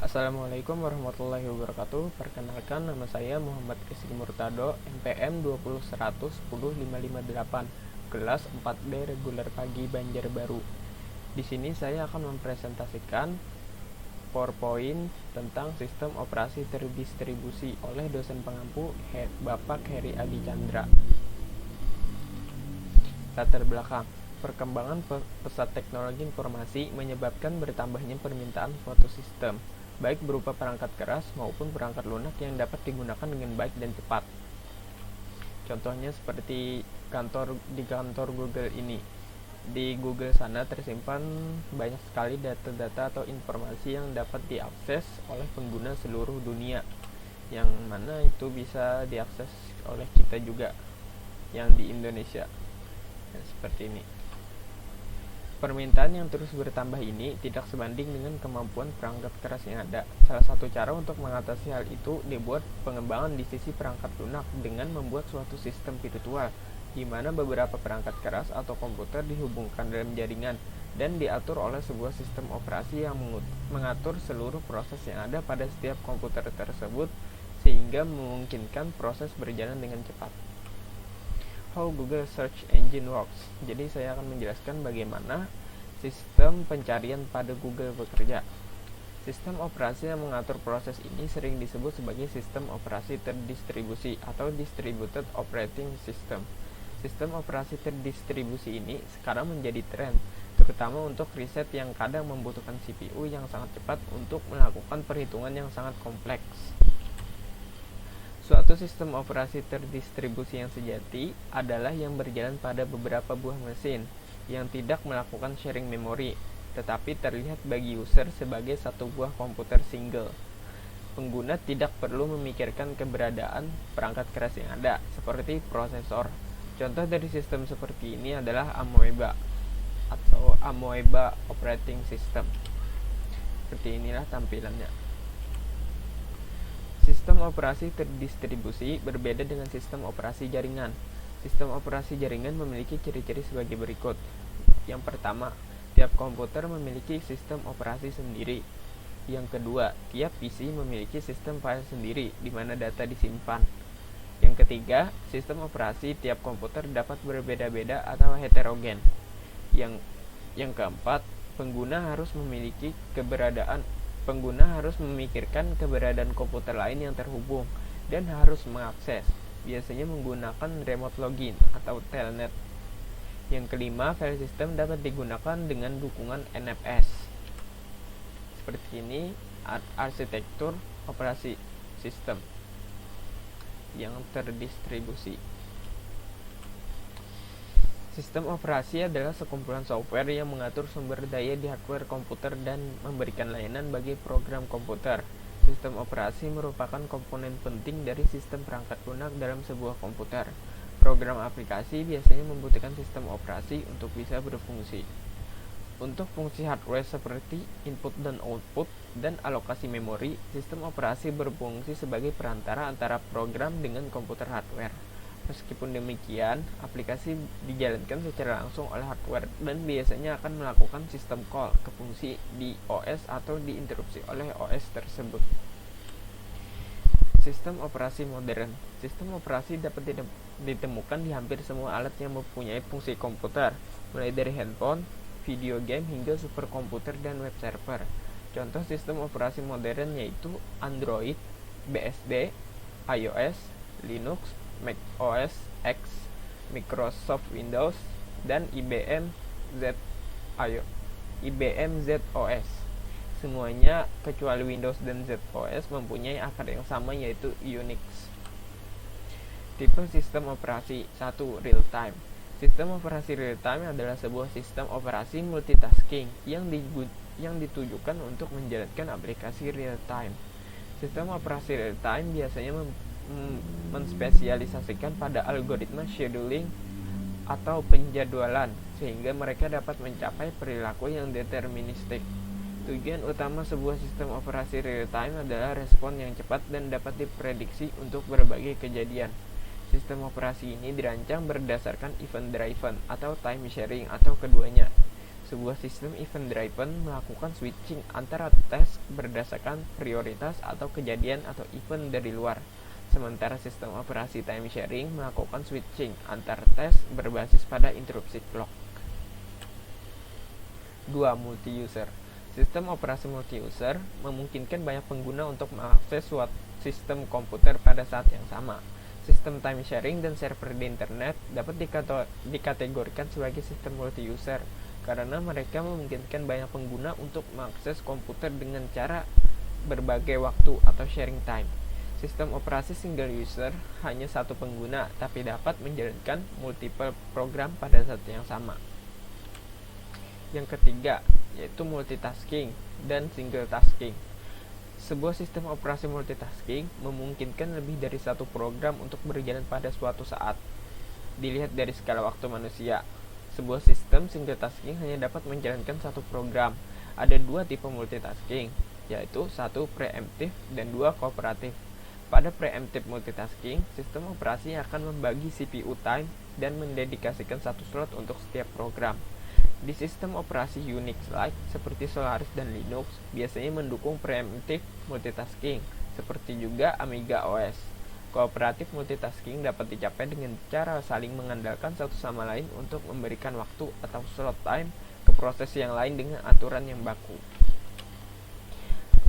Assalamualaikum warahmatullahi wabarakatuh. Perkenalkan, nama saya Muhammad Rizky Murtado, NPM 201105558, kelas 4B reguler pagi Banjarbaru. Di sini saya akan mempresentasikan PowerPoint tentang sistem operasi terdistribusi oleh dosen pengampu Bapak Heri Adi Chandra. Latar belakang. Perkembangan pesat teknologi informasi menyebabkan bertambahnya permintaan suatu sistem, baik berupa perangkat keras maupun perangkat lunak yang dapat digunakan dengan baik dan cepat. Contohnya seperti di kantor Google ini. Di Google sana tersimpan banyak sekali data-data atau informasi yang dapat diakses oleh pengguna seluruh dunia, yang mana itu bisa diakses oleh kita juga yang di Indonesia. Seperti ini. Permintaan yang terus bertambah ini tidak sebanding dengan kemampuan perangkat keras yang ada. Salah satu cara untuk mengatasi hal itu dibuat pengembangan di sisi perangkat lunak dengan membuat suatu sistem virtual, di mana beberapa perangkat keras atau komputer dihubungkan dalam jaringan dan diatur oleh sebuah sistem operasi yang mengatur seluruh proses yang ada pada setiap komputer tersebut, sehingga memungkinkan proses berjalan dengan cepat. How Google Search Engine works. Jadi saya akan menjelaskan bagaimana sistem pencarian pada Google bekerja. Sistem operasi yang mengatur proses ini sering disebut sebagai sistem operasi terdistribusi atau Distributed Operating System. Sistem operasi terdistribusi ini sekarang menjadi tren, terutama untuk riset yang kadang membutuhkan CPU yang sangat cepat untuk melakukan perhitungan yang sangat kompleks. Suatu sistem operasi terdistribusi yang sejati adalah yang berjalan pada beberapa buah mesin yang tidak melakukan sharing memori, tetapi terlihat bagi user sebagai satu buah komputer single. Pengguna tidak perlu memikirkan keberadaan perangkat keras yang ada, seperti prosesor. Contoh dari sistem seperti ini adalah Amoeba atau Amoeba Operating System. Seperti inilah tampilannya. Sistem operasi terdistribusi berbeda dengan sistem operasi jaringan. Sistem operasi jaringan memiliki ciri-ciri sebagai berikut. Yang pertama, tiap komputer memiliki sistem operasi sendiri. Yang kedua, tiap PC memiliki sistem file sendiri di mana data disimpan. Yang ketiga, sistem operasi tiap komputer dapat berbeda-beda atau heterogen. Yang keempat, pengguna harus memikirkan keberadaan komputer lain yang terhubung dan harus mengakses, biasanya menggunakan remote login atau telnet. Yang kelima, file system dapat digunakan dengan dukungan NFS. Seperti ini arsitektur operasi sistem yang terdistribusi. Sistem operasi adalah sekumpulan software yang mengatur sumber daya di hardware komputer dan memberikan layanan bagi program komputer. Sistem operasi merupakan komponen penting dari sistem perangkat lunak dalam sebuah komputer. Program aplikasi biasanya membutuhkan sistem operasi untuk bisa berfungsi. Untuk fungsi hardware seperti input dan output dan alokasi memori, sistem operasi berfungsi sebagai perantara antara program dengan komputer hardware. Meskipun demikian, aplikasi dijalankan secara langsung oleh hardware dan biasanya akan melakukan sistem call ke fungsi di OS atau diinterupsi oleh OS tersebut. Sistem operasi modern. Sistem operasi dapat ditemukan di hampir semua alat yang mempunyai fungsi komputer, mulai dari handphone, video game, hingga superkomputer dan web server. Contoh sistem operasi modern yaitu Android, BSD, iOS, Linux, Mac OS X, Microsoft Windows, dan IBM ZOS. Semuanya kecuali Windows dan ZOS mempunyai akar yang sama, yaitu Unix. Tipe sistem operasi. 1. Real time. Sistem operasi real time adalah sebuah sistem operasi multitasking yang ditujukan untuk menjalankan aplikasi real time. Sistem operasi real time biasanya menspesialisasikan pada algoritma scheduling atau penjadwalan, sehingga mereka dapat mencapai perilaku yang deterministik. Tujuan utama sebuah sistem operasi real time adalah respon yang cepat dan dapat diprediksi untuk berbagai kejadian. Sistem operasi ini dirancang berdasarkan event driven atau time sharing atau keduanya. Sebuah sistem event-driven melakukan switching antara task berdasarkan prioritas atau kejadian atau event dari luar. Sementara sistem operasi time sharing melakukan switching antara task berbasis pada interupsi clock. 2. Multi-user. Sistem operasi multi-user memungkinkan banyak pengguna untuk mengakses suatu sistem komputer pada saat yang sama. Sistem time sharing dan server di internet dapat dikategorikan sebagai sistem multi-user karena mereka memungkinkan banyak pengguna untuk mengakses komputer dengan cara berbagai waktu atau sharing time. Sistem operasi single user hanya satu pengguna, tapi dapat menjalankan multiple program pada saat yang sama. Yang ketiga, yaitu multitasking dan single tasking. Sebuah sistem operasi multitasking memungkinkan lebih dari satu program untuk berjalan pada suatu saat. Dilihat dari skala waktu manusia, sebuah sistem single tasking hanya dapat menjalankan satu program. Ada dua tipe multitasking, yaitu satu preemptive dan dua kooperatif. Pada preemptive multitasking, sistem operasi akan membagi CPU time dan mendedikasikan satu slot untuk setiap program. Di sistem operasi Unix-like seperti Solaris dan Linux biasanya mendukung preemptive multitasking, seperti juga Amiga OS. Kooperatif multitasking dapat dicapai dengan cara saling mengandalkan satu sama lain untuk memberikan waktu atau slot time ke proses yang lain dengan aturan yang baku.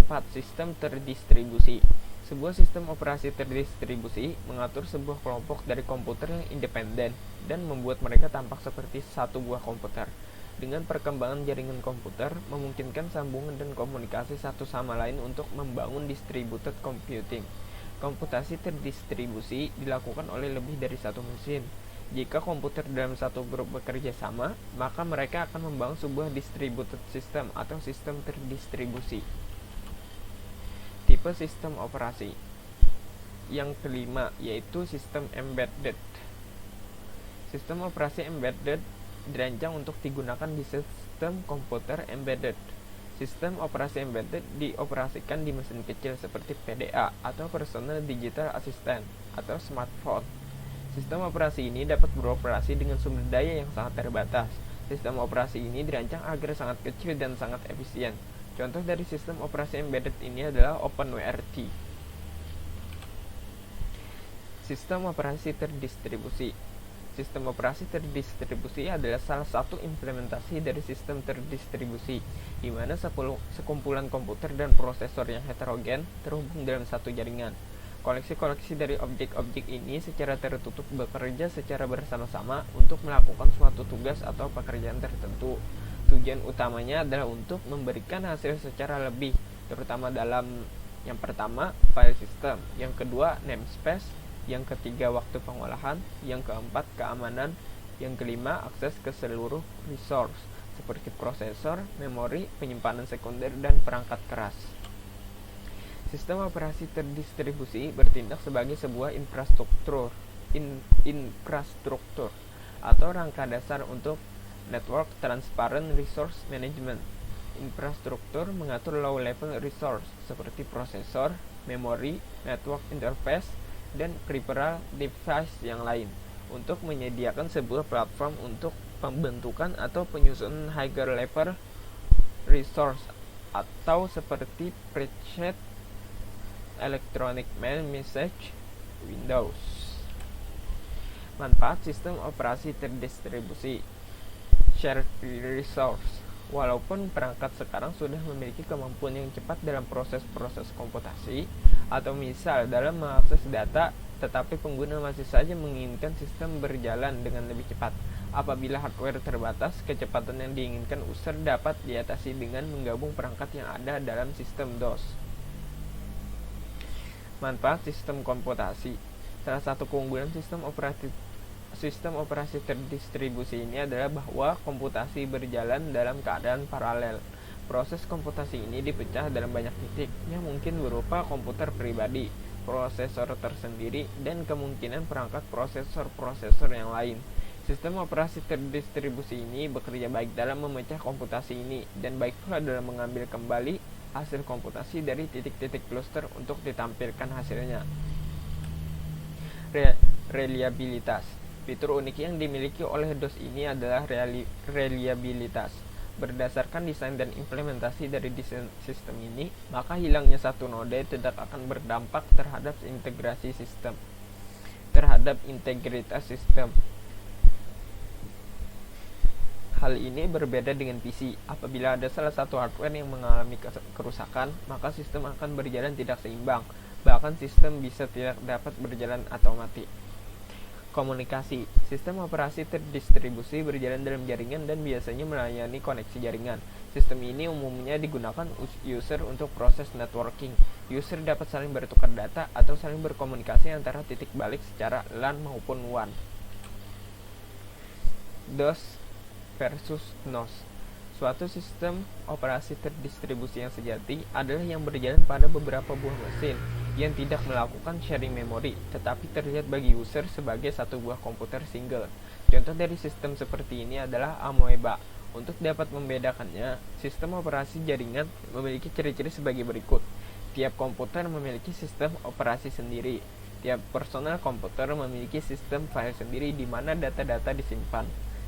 4. Sistem terdistribusi. Sebuah sistem operasi terdistribusi mengatur sebuah kelompok dari komputer yang independen dan membuat mereka tampak seperti satu buah komputer. Dengan perkembangan jaringan komputer, memungkinkan sambungan dan komunikasi satu sama lain untuk membangun distributed computing. Komputasi terdistribusi dilakukan oleh lebih dari satu mesin. Jika komputer dalam satu grup bekerja sama, maka mereka akan membangun sebuah distributed system atau sistem terdistribusi. Tipe sistem operasi. Yang kelima, yaitu sistem embedded. Sistem operasi embedded dirancang untuk digunakan di sistem komputer embedded. Sistem operasi embedded dioperasikan di mesin kecil seperti PDA atau Personal Digital Assistant atau smartphone. Sistem operasi ini dapat beroperasi dengan sumber daya yang sangat terbatas. Sistem operasi ini dirancang agar sangat kecil dan sangat efisien. Contoh dari sistem operasi embedded ini adalah OpenWRT. Sistem operasi terdistribusi. Sistem operasi terdistribusi adalah salah satu implementasi dari sistem terdistribusi, di mana sekumpulan komputer dan prosesor yang heterogen terhubung dalam satu jaringan. Koleksi-koleksi dari objek-objek ini secara tertutup bekerja secara bersama-sama untuk melakukan suatu tugas atau pekerjaan tertentu. Tujuan utamanya adalah untuk memberikan hasil secara lebih, terutama dalam yang pertama, file system, yang kedua, namespace, yang ketiga waktu pengolahan, yang keempat keamanan, yang kelima akses ke seluruh resource seperti prosesor, memori, penyimpanan sekunder, dan perangkat keras. Sistem operasi terdistribusi bertindak sebagai sebuah infrastruktur atau rangka dasar untuk Network Transparent Resource Management. Infrastruktur mengatur low-level resource seperti prosesor, memori, network interface, dan peripheral device yang lain untuk menyediakan sebuah platform untuk pembentukan atau penyusunan higher level resource atau seperti spreadsheet, electronic mail message, Windows. Manfaat sistem operasi terdistribusi. Shared resource. Walaupun perangkat sekarang sudah memiliki kemampuan yang cepat dalam proses-proses komputasi atau misal dalam mengakses data, tetapi pengguna masih saja menginginkan sistem berjalan dengan lebih cepat. Apabila hardware terbatas, kecepatan yang diinginkan user dapat diatasi dengan menggabung perangkat yang ada dalam sistem DOS. Manfaat sistem komputasi. Salah satu keunggulan sistem operasi terdistribusi ini adalah bahwa komputasi berjalan dalam keadaan paralel. Proses komputasi ini dipecah dalam banyak titik yang mungkin berupa komputer pribadi, prosesor tersendiri, dan kemungkinan perangkat prosesor yang lain. Sistem operasi terdistribusi ini bekerja baik dalam memecah komputasi ini dan baik pula dalam mengambil kembali hasil komputasi dari titik-titik cluster untuk ditampilkan hasilnya. Reliabilitas. Fitur unik yang dimiliki oleh DOS ini adalah reliabilitas. Berdasarkan desain dan implementasi dari desain sistem ini, maka hilangnya satu node tidak akan berdampak terhadap integritas sistem. Hal ini berbeda dengan PC. Apabila ada salah satu hardware yang mengalami kerusakan, maka sistem akan berjalan tidak seimbang. Bahkan sistem bisa tidak dapat berjalan atau mati. Komunikasi. Sistem operasi terdistribusi berjalan dalam jaringan dan biasanya melayani koneksi jaringan. Sistem ini umumnya digunakan user untuk proses networking. User dapat saling bertukar data atau saling berkomunikasi antara titik balik secara LAN maupun WAN. DOS versus NOS. Suatu sistem operasi terdistribusi yang sejati adalah yang berjalan pada beberapa buah mesin yang tidak melakukan sharing memori, tetapi terlihat bagi user sebagai satu buah komputer single. Contoh dari sistem seperti ini adalah Amoeba. Untuk dapat membedakannya, sistem operasi jaringan memiliki ciri-ciri sebagai berikut. Tiap komputer memiliki sistem operasi sendiri. Tiap personal komputer memiliki sistem file sendiri di mana data-data disimpan.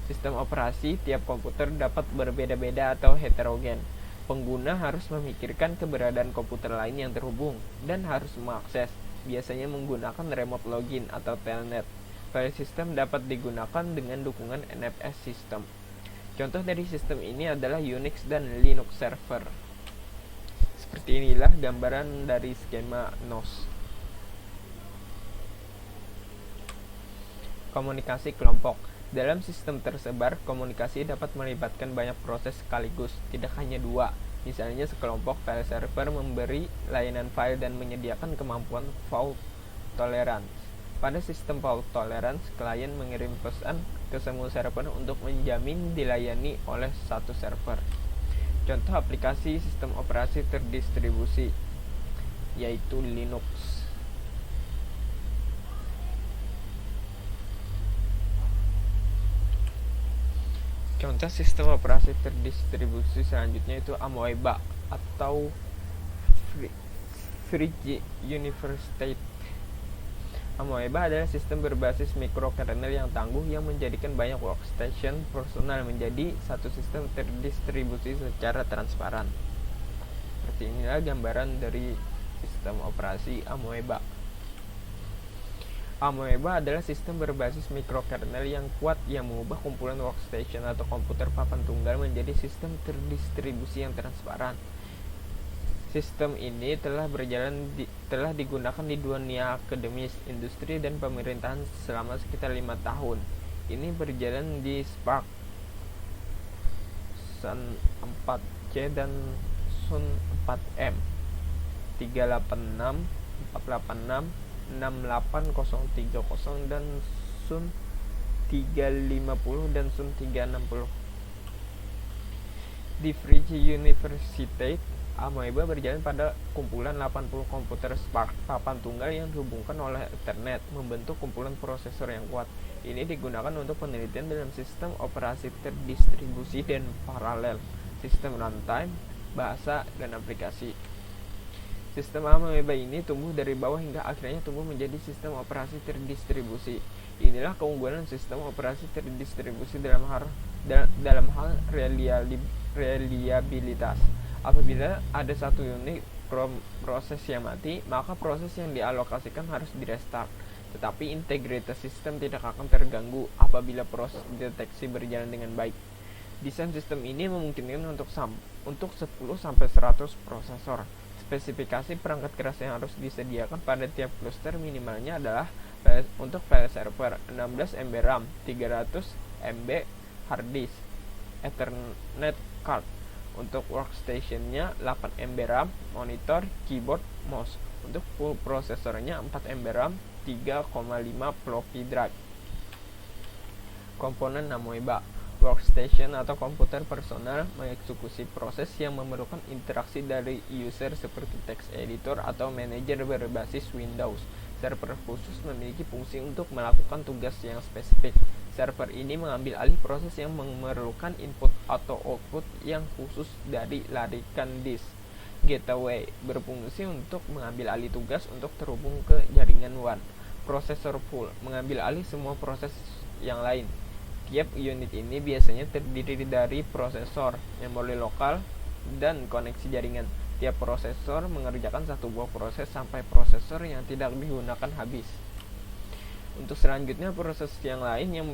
Sistem operasi tiap komputer dapat berbeda-beda atau heterogen. Pengguna harus memikirkan keberadaan komputer lain yang terhubung dan harus mengakses, biasanya menggunakan remote login atau telnet. File system dapat digunakan dengan dukungan NFS system. Contoh dari sistem ini adalah Unix dan Linux server. Seperti inilah gambaran dari skema NOS. Komunikasi kelompok. Dalam sistem tersebar, komunikasi dapat melibatkan banyak proses sekaligus, tidak hanya dua. Misalnya sekelompok file server memberi layanan file dan menyediakan kemampuan fault tolerance. Pada sistem fault tolerance, klien mengirim pesan ke semua server untuk menjamin dilayani oleh satu server. Contoh aplikasi sistem operasi terdistribusi yaitu Linux. Contoh sistem operasi terdistribusi selanjutnya itu Amoeba atau Free University. Amoeba adalah sistem berbasis microkernel yang tangguh yang menjadikan banyak workstation personal menjadi satu sistem terdistribusi secara transparan. Seperti inilah gambaran dari sistem operasi Amoeba. Amoeba adalah sistem berbasis mikrokernel yang kuat yang mengubah kumpulan workstation atau komputer papan tunggal menjadi sistem terdistribusi yang transparan. Sistem ini telah digunakan di dunia akademis, industri, dan pemerintahan selama sekitar 5 tahun. Ini berjalan di SPARC, Sun 4C, dan Sun 4M, 386, 486, 68030 dan Sun 350 dan Sun 360. Di Free University, Amoeba berjalan pada kumpulan 80 komputer SPARC papan tunggal yang dihubungkan oleh Ethernet membentuk kumpulan prosesor yang kuat. Ini digunakan untuk penelitian dalam sistem operasi terdistribusi dan paralel, sistem runtime, bahasa, dan aplikasi. Sistem Amoeba ini tumbuh dari bawah hingga akhirnya tumbuh menjadi sistem operasi terdistribusi. Inilah keunggulan sistem operasi terdistribusi dalam hal reliabilitas. Apabila ada satu unit proses yang mati, maka proses yang dialokasikan harus direstart. Tetapi integritas sistem tidak akan terganggu apabila proses deteksi berjalan dengan baik. Desain sistem ini memungkinkan untuk 10-100 prosesor. Spesifikasi perangkat keras yang harus disediakan pada tiap cluster minimalnya adalah untuk file server 16 MB RAM, 300 MB hard disk, Ethernet card. Untuk workstation-nya 8 MB RAM, monitor, keyboard, mouse. Untuk full prosesornya 4 MB RAM, 3,5 floppy drive. Komponen Amoeba. Workstation atau komputer personal mengeksekusi proses yang memerlukan interaksi dari user seperti text editor atau manager berbasis Windows. Server khusus memiliki fungsi untuk melakukan tugas yang spesifik. Server ini mengambil alih proses yang memerlukan input atau output yang khusus dari larikan disk. Gateway berfungsi untuk mengambil alih tugas untuk terhubung ke jaringan WAN. Prosesor pool mengambil alih semua proses yang lain. Tiap unit ini biasanya terdiri dari prosesor, memori lokal, dan koneksi jaringan. Tiap prosesor mengerjakan satu buah proses sampai prosesor yang tidak digunakan habis. Untuk selanjutnya, proses yang lain yang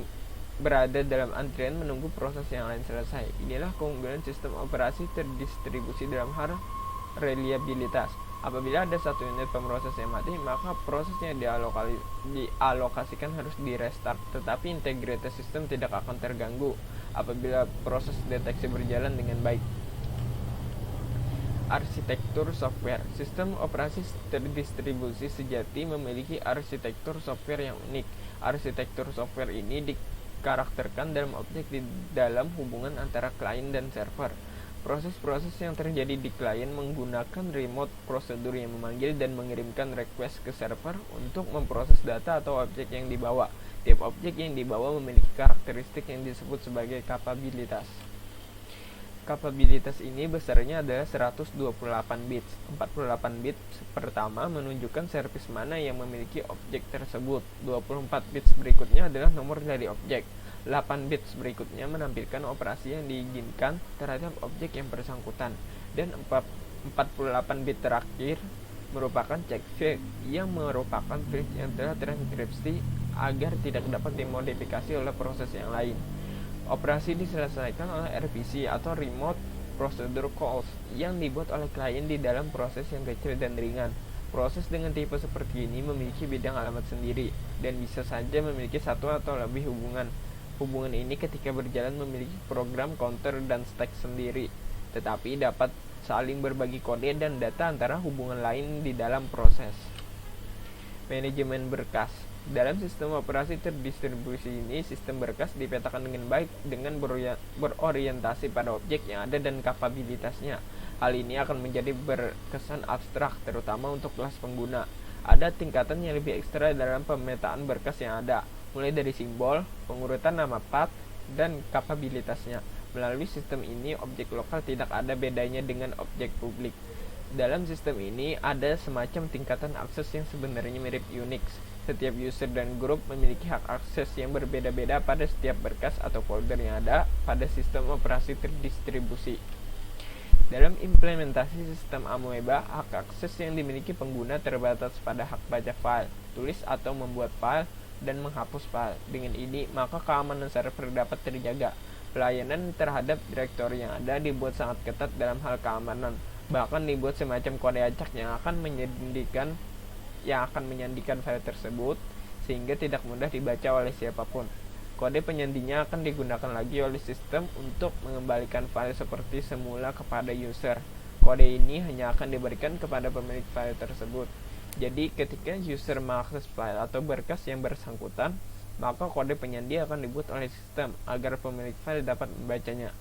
berada dalam antrian menunggu proses yang lain selesai. Inilah keunggulan sistem operasi terdistribusi dalam hal reliabilitas. Apabila ada satu unit pemroses yang mati, maka prosesnya dialokasikan harus di-restart, tetapi integritas sistem tidak akan terganggu apabila proses deteksi berjalan dengan baik. Arsitektur software. Sistem operasi terdistribusi sejati memiliki arsitektur software yang unik. Arsitektur software ini dikarakterkan dalam objek di dalam hubungan antara klien dan server. Proses-proses yang terjadi di klien menggunakan remote prosedur yang memanggil dan mengirimkan request ke server untuk memproses data atau objek yang dibawa. Tiap objek yang dibawa memiliki karakteristik yang disebut sebagai kapabilitas. Kapabilitas ini besarnya adalah 128 bits. 48 bits pertama menunjukkan servis mana yang memiliki objek tersebut. 24 bits berikutnya adalah nomor dari objek. 8 bits berikutnya menampilkan operasi yang diinginkan terhadap objek yang bersangkutan. Dan 48 bit terakhir merupakan check flag yang merupakan flag yang telah terenkripsi agar tidak dapat dimodifikasi oleh proses yang lain. Operasi diselesaikan oleh RPC atau Remote Procedure Calls yang dibuat oleh klien di dalam proses yang kecil dan ringan. Proses dengan tipe seperti ini memiliki bidang alamat sendiri dan bisa saja memiliki satu atau lebih hubungan. Hubungan ini ketika berjalan memiliki program counter dan stack sendiri, tetapi dapat saling berbagi kode dan data antara hubungan lain di dalam proses. Manajemen berkas. Dalam sistem operasi terdistribusi ini, sistem berkas dipetakan dengan baik dengan berorientasi pada objek yang ada dan kapabilitasnya. Hal ini akan menjadi berkesan abstrak, terutama untuk kelas pengguna. Ada tingkatan yang lebih ekstra dalam pemetaan berkas yang ada, mulai dari simbol, pengurutan nama path, dan kapabilitasnya. Melalui sistem ini, objek lokal tidak ada bedanya dengan objek publik. Dalam sistem ini, ada semacam tingkatan akses yang sebenarnya mirip Unix. Setiap user dan grup memiliki hak akses yang berbeda-beda pada setiap berkas atau folder yang ada pada sistem operasi terdistribusi. Dalam implementasi sistem amoeba, hak akses yang dimiliki pengguna terbatas pada hak baca file, tulis atau membuat file, dan menghapus file. Dengan ini, maka keamanan server dapat terjaga. Pelayanan terhadap direktori yang ada dibuat sangat ketat dalam hal keamanan. Bahkan dibuat semacam kode acak yang akan menyandikan file tersebut sehingga tidak mudah dibaca oleh siapapun. Kode penyandinya akan digunakan lagi oleh sistem untuk mengembalikan file seperti semula kepada user. Kode ini hanya akan diberikan kepada pemilik file tersebut. Jadi ketika user mengakses file atau berkas yang bersangkutan, maka kode penyandi akan dibuat oleh sistem agar pemilik file dapat membacanya.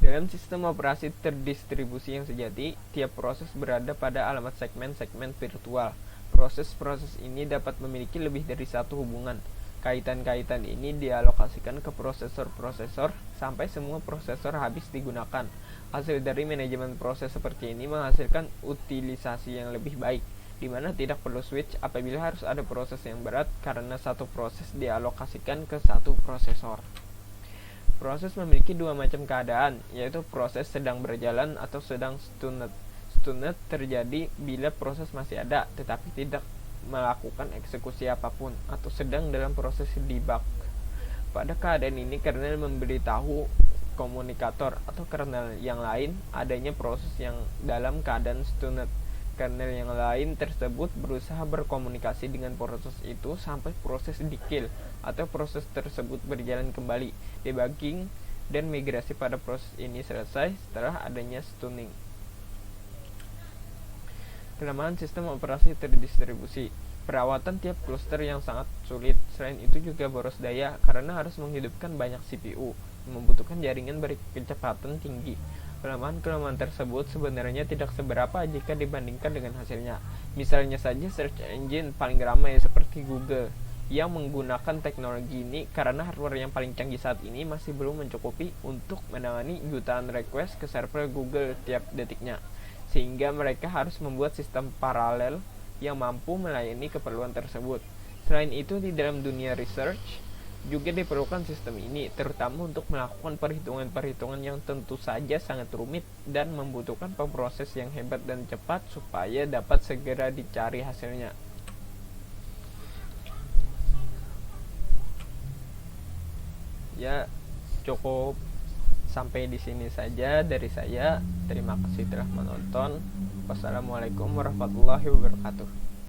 Dalam sistem operasi terdistribusi yang sejati, tiap proses berada pada alamat segmen-segmen virtual. Proses-proses ini dapat memiliki lebih dari satu hubungan. Kaitan-kaitan ini dialokasikan ke prosesor-prosesor sampai semua prosesor habis digunakan. Hasil dari manajemen proses seperti ini menghasilkan utilisasi yang lebih baik, di mana tidak perlu switch apabila harus ada proses yang berat karena satu proses dialokasikan ke satu prosesor. Proses memiliki dua macam keadaan, yaitu proses sedang berjalan atau sedang stunned. Stunned terjadi bila proses masih ada, tetapi tidak melakukan eksekusi apapun, atau sedang dalam proses debug. Pada keadaan ini, kernel memberitahu komunikator atau kernel yang lain adanya proses yang dalam keadaan stunned. Kernel yang lain tersebut berusaha berkomunikasi dengan proses itu sampai proses di-kill atau proses tersebut berjalan kembali. Debugging dan migrasi pada proses ini selesai setelah adanya stunning. Kelemahan sistem operasi terdistribusi. Perawatan tiap cluster yang sangat sulit. Selain itu juga boros daya karena harus menghidupkan banyak CPU, membutuhkan jaringan berkecepatan tinggi. Kelemahan-kelemahan tersebut sebenarnya tidak seberapa jika dibandingkan dengan hasilnya. Misalnya saja search engine paling ramai seperti Google yang menggunakan teknologi ini karena hardware yang paling canggih saat ini masih belum mencukupi untuk menangani jutaan request ke server Google tiap detiknya. Sehingga mereka harus membuat sistem paralel yang mampu melayani keperluan tersebut. Selain itu, di dalam dunia research, Juga diperlukan sistem ini, terutama untuk melakukan perhitungan-perhitungan yang tentu saja sangat rumit dan membutuhkan pemroses yang hebat dan cepat supaya dapat segera dicari hasilnya. Ya, cukup sampai di sini saja dari saya. Terima kasih telah menonton. Wassalamualaikum warahmatullahi wabarakatuh.